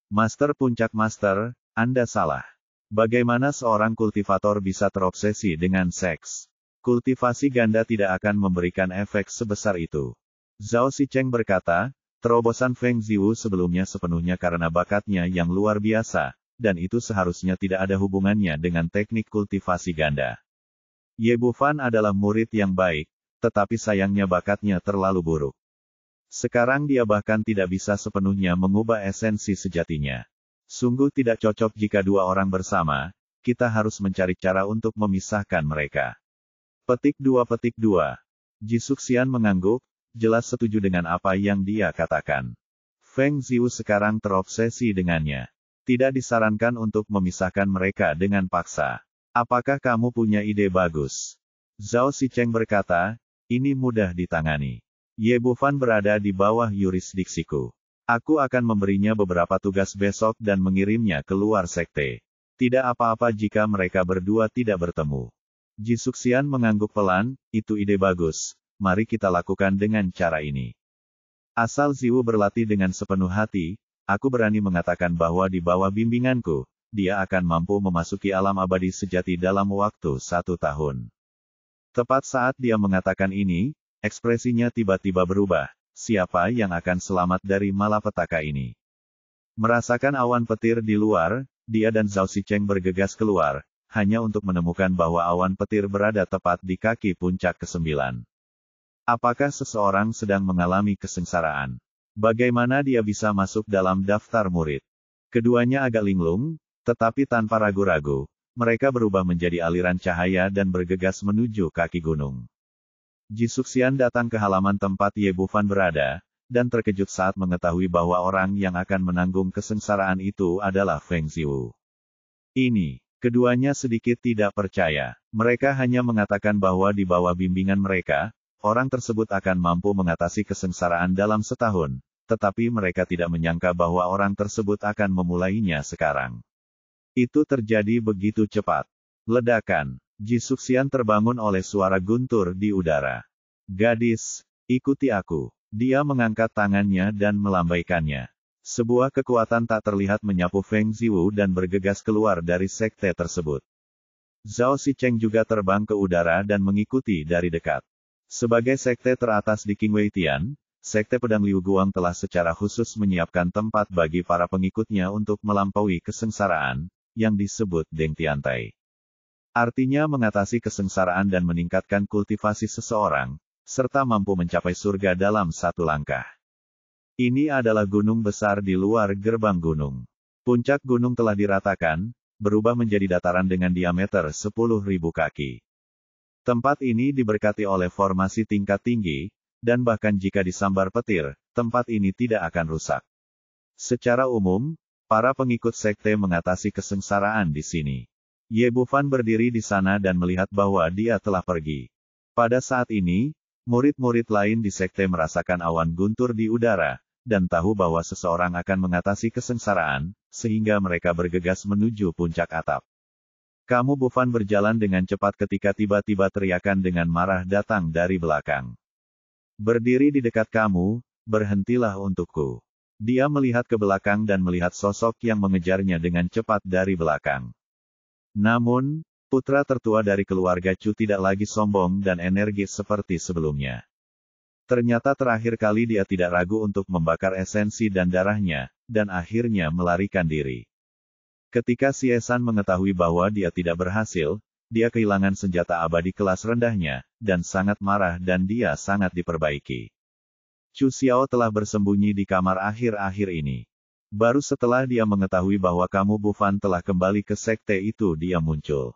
Master Puncak Master, Anda salah. Bagaimana seorang kultivator bisa terobsesi dengan seks? Kultivasi ganda tidak akan memberikan efek sebesar itu. Zhao Xicheng berkata, terobosan Feng Ziwu sebelumnya sepenuhnya karena bakatnya yang luar biasa, dan itu seharusnya tidak ada hubungannya dengan teknik kultivasi ganda. Ye Bufan adalah murid yang baik, tetapi sayangnya bakatnya terlalu buruk. Sekarang dia bahkan tidak bisa sepenuhnya mengubah esensi sejatinya. Sungguh tidak cocok jika 2 orang bersama, kita harus mencari cara untuk memisahkan mereka. Petik 2. Jisuxian mengangguk, jelas setuju dengan apa yang dia katakan. Feng Ziwu sekarang terobsesi dengannya. Tidak disarankan untuk memisahkan mereka dengan paksa. Apakah kamu punya ide bagus? Zhao Xicheng berkata, ini mudah ditangani. Ye Bufan berada di bawah yurisdiksiku. Aku akan memberinya beberapa tugas besok dan mengirimnya keluar sekte. Tidak apa-apa jika mereka berdua tidak bertemu. Jisuxian mengangguk pelan, itu ide bagus, mari kita lakukan dengan cara ini. Asal Ziwu berlatih dengan sepenuh hati, aku berani mengatakan bahwa di bawah bimbinganku, dia akan mampu memasuki alam abadi sejati dalam waktu 1 tahun. Tepat saat dia mengatakan ini, ekspresinya tiba-tiba berubah. Siapa yang akan selamat dari malapetaka ini? Merasakan awan petir di luar, dia dan Zhao Sicheng bergegas keluar, hanya untuk menemukan bahwa awan petir berada tepat di kaki puncak ke-9. Apakah seseorang sedang mengalami kesengsaraan? Bagaimana dia bisa masuk dalam daftar murid? Keduanya agak linglung, tetapi tanpa ragu-ragu, mereka berubah menjadi aliran cahaya dan bergegas menuju kaki gunung. Jisuxian datang ke halaman tempat Ye Bufan berada, dan terkejut saat mengetahui bahwa orang yang akan menanggung kesengsaraan itu adalah Feng Ziwu. Keduanya sedikit tidak percaya. Mereka hanya mengatakan bahwa di bawah bimbingan mereka, orang tersebut akan mampu mengatasi kesengsaraan dalam setahun, tetapi mereka tidak menyangka bahwa orang tersebut akan memulainya sekarang. Itu terjadi begitu cepat. Ledakan. Jisuxian terbangun oleh suara guntur di udara. Gadis, ikuti aku. Dia mengangkat tangannya dan melambaikannya. Sebuah kekuatan tak terlihat menyapu Feng Ziwu dan bergegas keluar dari sekte tersebut. Zhao Sicheng juga terbang ke udara dan mengikuti dari dekat. Sebagai sekte teratas di Qingweitian, sekte pedang Liu Guang telah secara khusus menyiapkan tempat bagi para pengikutnya untuk melampaui kesengsaraan, yang disebut Deng Tiantai. Artinya mengatasi kesengsaraan dan meningkatkan kultivasi seseorang, serta mampu mencapai surga dalam 1 langkah. Ini adalah gunung besar di luar gerbang gunung. Puncak gunung telah diratakan, berubah menjadi dataran dengan diameter 10.000 kaki. Tempat ini diberkati oleh formasi tingkat tinggi, dan bahkan jika disambar petir, tempat ini tidak akan rusak. Secara umum, para pengikut sekte mengatasi kesengsaraan di sini. Ye Bufan berdiri di sana dan melihat bahwa dia telah pergi. Pada saat ini, murid-murid lain di sekte merasakan awan guntur di udara, dan tahu bahwa seseorang akan mengatasi kesengsaraan, sehingga mereka bergegas menuju puncak atap. Kamu Bufan berjalan dengan cepat ketika tiba-tiba teriakan dengan marah datang dari belakang. Berdiri di dekat kamu, berhentilah untukku. Dia melihat ke belakang dan melihat sosok yang mengejarnya dengan cepat dari belakang. Namun, putra tertua dari keluarga Chu tidak lagi sombong dan energis seperti sebelumnya. Ternyata terakhir kali dia tidak ragu untuk membakar esensi dan darahnya, dan akhirnya melarikan diri. Ketika Xie San mengetahui bahwa dia tidak berhasil, dia kehilangan senjata abadi kelas rendahnya, dan sangat marah dan dia sangat diperbaiki. Chu Xiao telah bersembunyi di kamar akhir-akhir ini. Baru setelah dia mengetahui bahwa kamu Bufan telah kembali ke sekte itu dia muncul.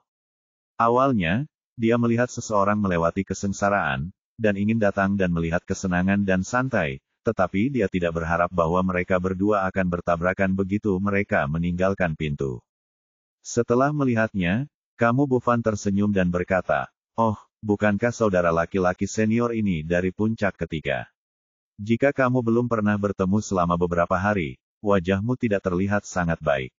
Awalnya, dia melihat seseorang melewati kesengsaraan, dan ingin datang dan melihat kesenangan dan santai, tetapi dia tidak berharap bahwa mereka berdua akan bertabrakan begitu mereka meninggalkan pintu. Setelah melihatnya, kamu Bufan tersenyum dan berkata, "Oh, bukankah saudara laki-laki senior ini dari puncak ketiga? Jika kamu belum pernah bertemu selama beberapa hari, wajahmu tidak terlihat sangat baik.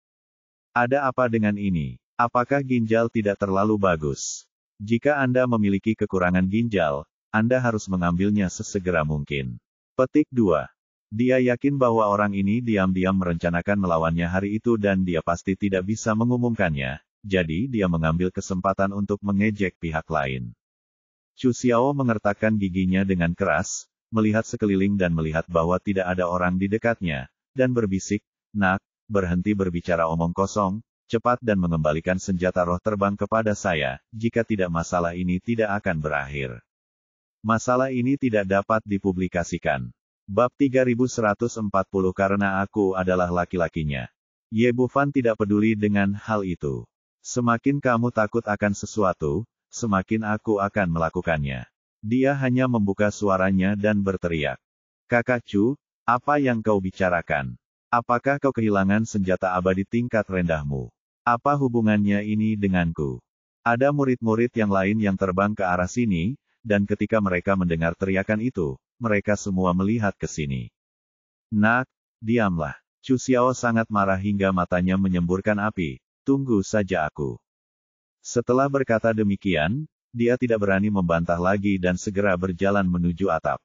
Ada apa dengan ini? Apakah ginjal tidak terlalu bagus? Jika Anda memiliki kekurangan ginjal, Anda harus mengambilnya sesegera mungkin." Petik 2. Dia yakin bahwa orang ini diam-diam merencanakan melawannya hari itu dan dia pasti tidak bisa mengumumkannya, jadi dia mengambil kesempatan untuk mengejek pihak lain. Chu Xiao mengertakkan giginya dengan keras, melihat sekeliling dan melihat bahwa tidak ada orang di dekatnya, dan berbisik, "Nak, berhenti berbicara omong kosong, cepat dan mengembalikan senjata roh terbang kepada saya, jika tidak masalah ini tidak akan berakhir." Masalah ini tidak dapat dipublikasikan. Bab 3140 Karena aku adalah laki-lakinya. Ye Bufan tidak peduli dengan hal itu. Semakin kamu takut akan sesuatu, semakin aku akan melakukannya. Dia hanya membuka suaranya dan berteriak. "Kakak Chu, apa yang kau bicarakan? Apakah kau kehilangan senjata abadi tingkat rendahmu? Apa hubungannya ini denganku?" Ada murid-murid yang lain yang terbang ke arah sini, dan ketika mereka mendengar teriakan itu, mereka semua melihat ke sini. "Nak, diamlah." Chu Xiao sangat marah hingga matanya menyemburkan api. "Tunggu saja aku." Setelah berkata demikian, dia tidak berani membantah lagi dan segera berjalan menuju atap.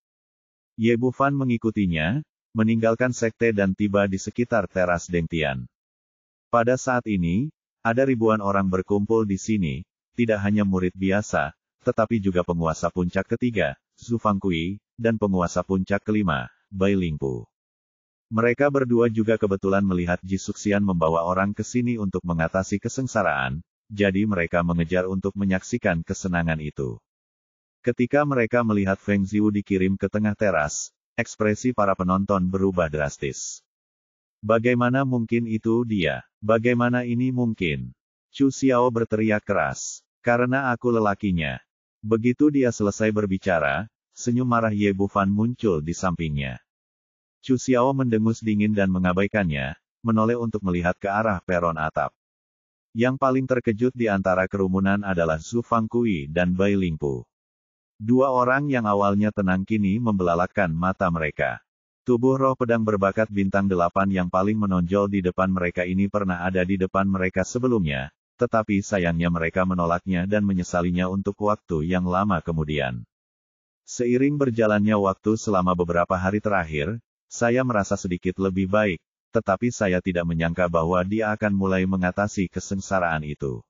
Ye Bufan mengikutinya, meninggalkan sekte dan tiba di sekitar teras Dengtian. Pada saat ini, ada ribuan orang berkumpul di sini, tidak hanya murid biasa, tetapi juga penguasa puncak ketiga, Zhu Fangqi, dan penguasa puncak kelima, Bai Lingpu. Mereka berdua juga kebetulan melihat Ji Suxian membawa orang ke sini untuk mengatasi kesengsaraan, jadi mereka mengejar untuk menyaksikan kesenangan itu. Ketika mereka melihat Feng Ziwu dikirim ke tengah teras, ekspresi para penonton berubah drastis. Bagaimana mungkin itu dia? Bagaimana ini mungkin? Chu Xiao berteriak keras. Karena aku lelakinya. Begitu dia selesai berbicara, senyum marah Ye Bufan muncul di sampingnya. Chu Xiao mendengus dingin dan mengabaikannya, menoleh untuk melihat ke arah peron atap. Yang paling terkejut di antara kerumunan adalah Zhu Fangqi dan Bai Lingpu. Dua orang yang awalnya tenang kini membelalakkan mata mereka. Tubuh roh pedang berbakat bintang 8 yang paling menonjol di depan mereka ini pernah ada di depan mereka sebelumnya, tetapi sayangnya mereka menolaknya dan menyesalinya untuk waktu yang lama kemudian. Seiring berjalannya waktu selama beberapa hari terakhir, saya merasa sedikit lebih baik, tetapi saya tidak menyangka bahwa dia akan mulai mengatasi kesengsaraan itu.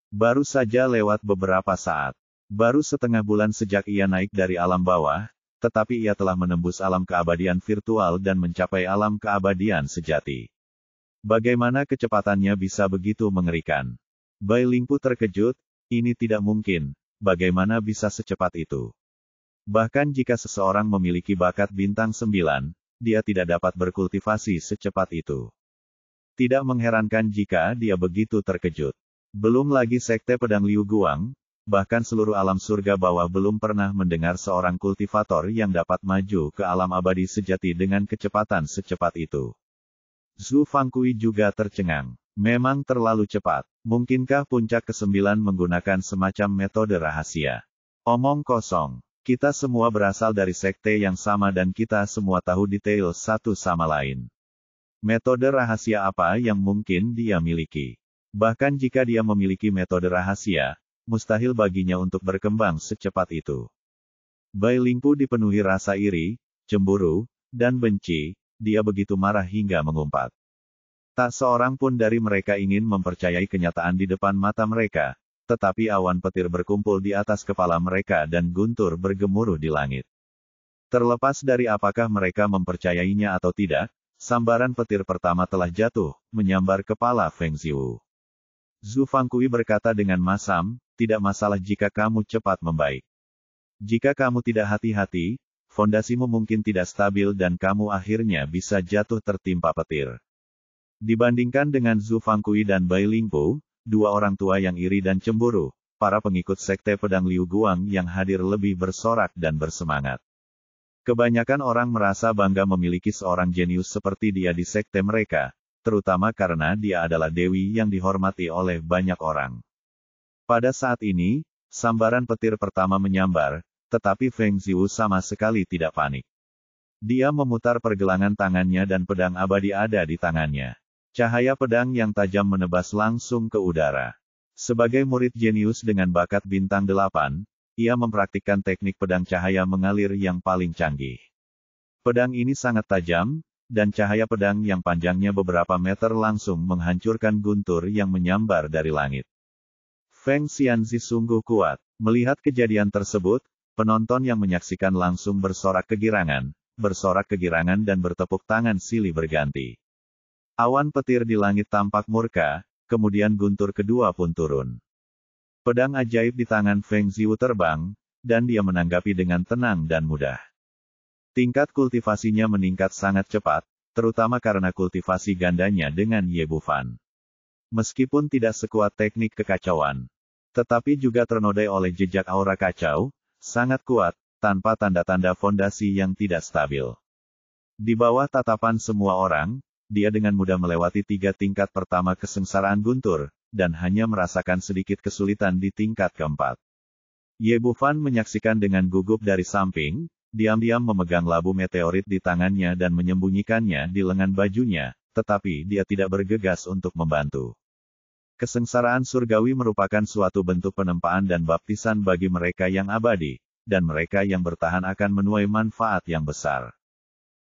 Baru saja lewat beberapa saat. Baru setengah bulan sejak ia naik dari alam bawah, tetapi ia telah menembus alam keabadian virtual dan mencapai alam keabadian sejati. Bagaimana kecepatannya bisa begitu mengerikan? Bai Lingpu terkejut, ini tidak mungkin, bagaimana bisa secepat itu? Bahkan jika seseorang memiliki bakat bintang 9, dia tidak dapat berkultivasi secepat itu. Tidak mengherankan jika dia begitu terkejut. Belum lagi sekte pedang Liu Guang, bahkan seluruh alam surga bawah belum pernah mendengar seorang kultivator yang dapat maju ke alam abadi sejati dengan kecepatan secepat itu. Zhu Fangqi juga tercengang. Memang terlalu cepat. Mungkinkah puncak ke-9 menggunakan semacam metode rahasia? Omong kosong. Kita semua berasal dari sekte yang sama dan kita semua tahu detail satu sama lain. Metode rahasia apa yang mungkin dia miliki? Bahkan jika dia memiliki metode rahasia, mustahil baginya untuk berkembang secepat itu. Bai Lingpu dipenuhi rasa iri, cemburu, dan benci, dia begitu marah hingga mengumpat. Tak seorang pun dari mereka ingin mempercayai kenyataan di depan mata mereka, tetapi awan petir berkumpul di atas kepala mereka dan guntur bergemuruh di langit. Terlepas dari apakah mereka mempercayainya atau tidak, sambaran petir pertama telah jatuh, menyambar kepala Feng Ziwu. Zhu Fangqi berkata dengan masam, tidak masalah jika kamu cepat membaik. Jika kamu tidak hati-hati, fondasimu mungkin tidak stabil dan kamu akhirnya bisa jatuh tertimpa petir. Dibandingkan dengan Zhu Fangqi dan Bai Lingpu, dua orang tua yang iri dan cemburu, para pengikut sekte pedang Liu Guang yang hadir lebih bersorak dan bersemangat. Kebanyakan orang merasa bangga memiliki seorang jenius seperti dia di sekte mereka, terutama karena dia adalah dewi yang dihormati oleh banyak orang. Pada saat ini, sambaran petir pertama menyambar, tetapi Feng Ziwu sama sekali tidak panik. Dia memutar pergelangan tangannya dan pedang abadi ada di tangannya. Cahaya pedang yang tajam menebas langsung ke udara. Sebagai murid jenius dengan bakat bintang 8, ia mempraktikkan teknik pedang cahaya mengalir yang paling canggih. Pedang ini sangat tajam, dan cahaya pedang yang panjangnya beberapa meter langsung menghancurkan guntur yang menyambar dari langit. Feng Xianzi sungguh kuat. Melihat kejadian tersebut, penonton yang menyaksikan langsung bersorak kegirangan dan bertepuk tangan silih berganti. Awan petir di langit tampak murka, kemudian guntur kedua pun turun. Pedang ajaib di tangan Feng Ziwu terbang, dan dia menanggapi dengan tenang dan mudah. Tingkat kultivasinya meningkat sangat cepat, terutama karena kultivasi gandanya dengan Ye Bufan. Meskipun tidak sekuat teknik kekacauan, tetapi juga ternodai oleh jejak aura kacau, sangat kuat, tanpa tanda-tanda fondasi yang tidak stabil. Di bawah tatapan semua orang, dia dengan mudah melewati 3 tingkat pertama kesengsaraan guntur, dan hanya merasakan sedikit kesulitan di tingkat keempat. Ye Bufan menyaksikan dengan gugup dari samping, diam-diam memegang labu meteorit di tangannya dan menyembunyikannya di lengan bajunya, tetapi dia tidak bergegas untuk membantu. Kesengsaraan surgawi merupakan suatu bentuk penempaan dan baptisan bagi mereka yang abadi, dan mereka yang bertahan akan menuai manfaat yang besar.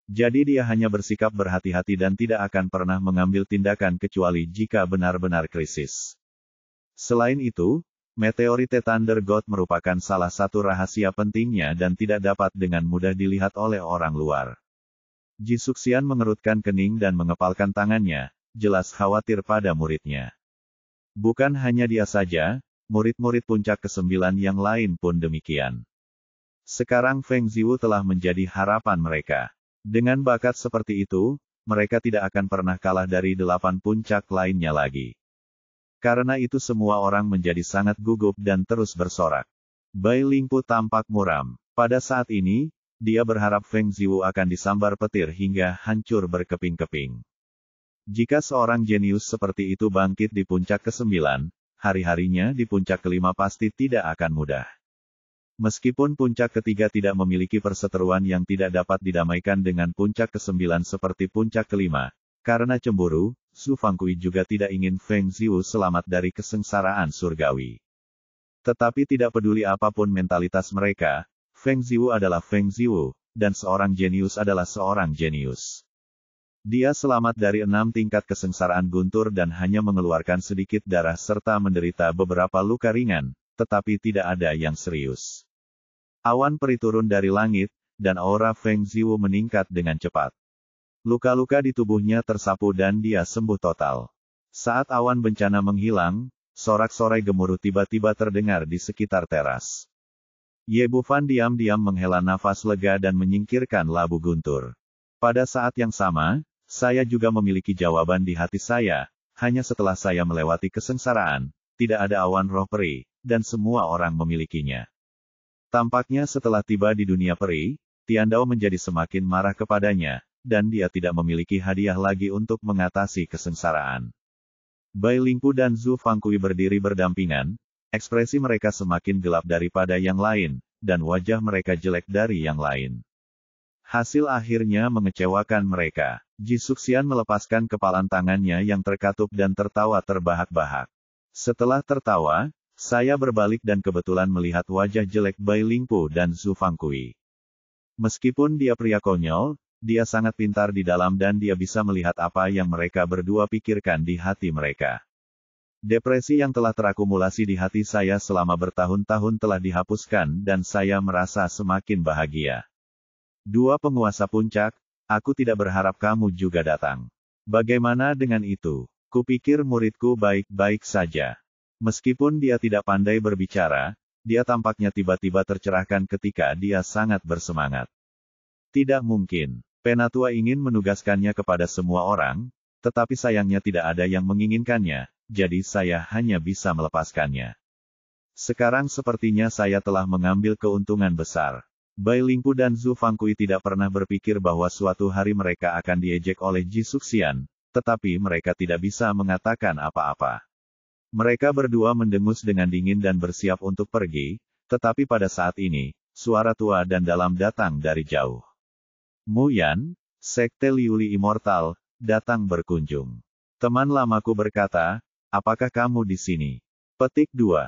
Jadi dia hanya bersikap berhati-hati dan tidak akan pernah mengambil tindakan kecuali jika benar-benar krisis. Selain itu, meteorite Thunder God merupakan salah satu rahasia pentingnya dan tidak dapat dengan mudah dilihat oleh orang luar. Jisuxian mengerutkan kening dan mengepalkan tangannya, jelas khawatir pada muridnya. Bukan hanya dia saja, murid-murid puncak ke-9 yang lain pun demikian. Sekarang Feng Ziwu telah menjadi harapan mereka. Dengan bakat seperti itu, mereka tidak akan pernah kalah dari 8 puncak lainnya lagi. Karena itu semua orang menjadi sangat gugup dan terus bersorak. Bai Lingpu tampak muram. Pada saat ini, dia berharap Feng Ziwu akan disambar petir hingga hancur berkeping-keping. Jika seorang jenius seperti itu bangkit di puncak ke-9, hari-harinya di puncak ke-5 pasti tidak akan mudah. Meskipun puncak ketiga tidak memiliki perseteruan yang tidak dapat didamaikan dengan puncak ke-9 seperti puncak ke-5, karena cemburu, Zhu Fangqi juga tidak ingin Feng Ziwu selamat dari kesengsaraan surgawi. Tetapi tidak peduli apapun mentalitas mereka, Feng Ziwu adalah Feng Ziwu, dan seorang jenius adalah seorang jenius. Dia selamat dari 6 tingkat kesengsaraan guntur dan hanya mengeluarkan sedikit darah serta menderita beberapa luka ringan, tetapi tidak ada yang serius. Awan peri turun dari langit, dan aura Feng Ziwu meningkat dengan cepat. Luka-luka di tubuhnya tersapu dan dia sembuh total. Saat awan bencana menghilang, sorak-sorai gemuruh tiba-tiba terdengar di sekitar teras. Ye Bufan diam-diam menghela nafas lega dan menyingkirkan labu guntur. Pada saat yang sama, saya juga memiliki jawaban di hati saya, hanya setelah saya melewati kesengsaraan, tidak ada awan roh peri, dan semua orang memilikinya. Tampaknya setelah tiba di dunia peri, Tiandao menjadi semakin marah kepadanya, dan dia tidak memiliki hadiah lagi untuk mengatasi kesengsaraan. Bai Lingpu dan Zhu Fangqi berdiri berdampingan, ekspresi mereka semakin gelap daripada yang lain, dan wajah mereka jelek dari yang lain. Hasil akhirnya mengecewakan mereka. Jisuxian melepaskan kepalan tangannya yang terkatup dan tertawa terbahak-bahak. Setelah tertawa, saya berbalik dan kebetulan melihat wajah jelek Bai Lingpu dan Zhu Fangqi. Meskipun dia pria konyol, dia sangat pintar di dalam dan dia bisa melihat apa yang mereka berdua pikirkan di hati mereka. Depresi yang telah terakumulasi di hati saya selama bertahun-tahun telah dihapuskan dan saya merasa semakin bahagia. Dua penguasa puncak, aku tidak berharap kamu juga datang. Bagaimana dengan itu? Kupikir muridku baik-baik saja. Meskipun dia tidak pandai berbicara, dia tampaknya tiba-tiba tercerahkan ketika dia sangat bersemangat. Tidak mungkin. Penatua ingin menugaskannya kepada semua orang, tetapi sayangnya tidak ada yang menginginkannya, jadi saya hanya bisa melepaskannya. Sekarang sepertinya saya telah mengambil keuntungan besar. Bai Lingpu dan Zhu Fangqi tidak pernah berpikir bahwa suatu hari mereka akan diejek oleh Jisuxian, tetapi mereka tidak bisa mengatakan apa-apa. Mereka berdua mendengus dengan dingin dan bersiap untuk pergi, tetapi pada saat ini, suara tua dan dalam datang dari jauh. Mu Yan, Sekte Liuli Immortal, datang berkunjung. Teman lamaku berkata, apakah kamu di sini? Petik 2.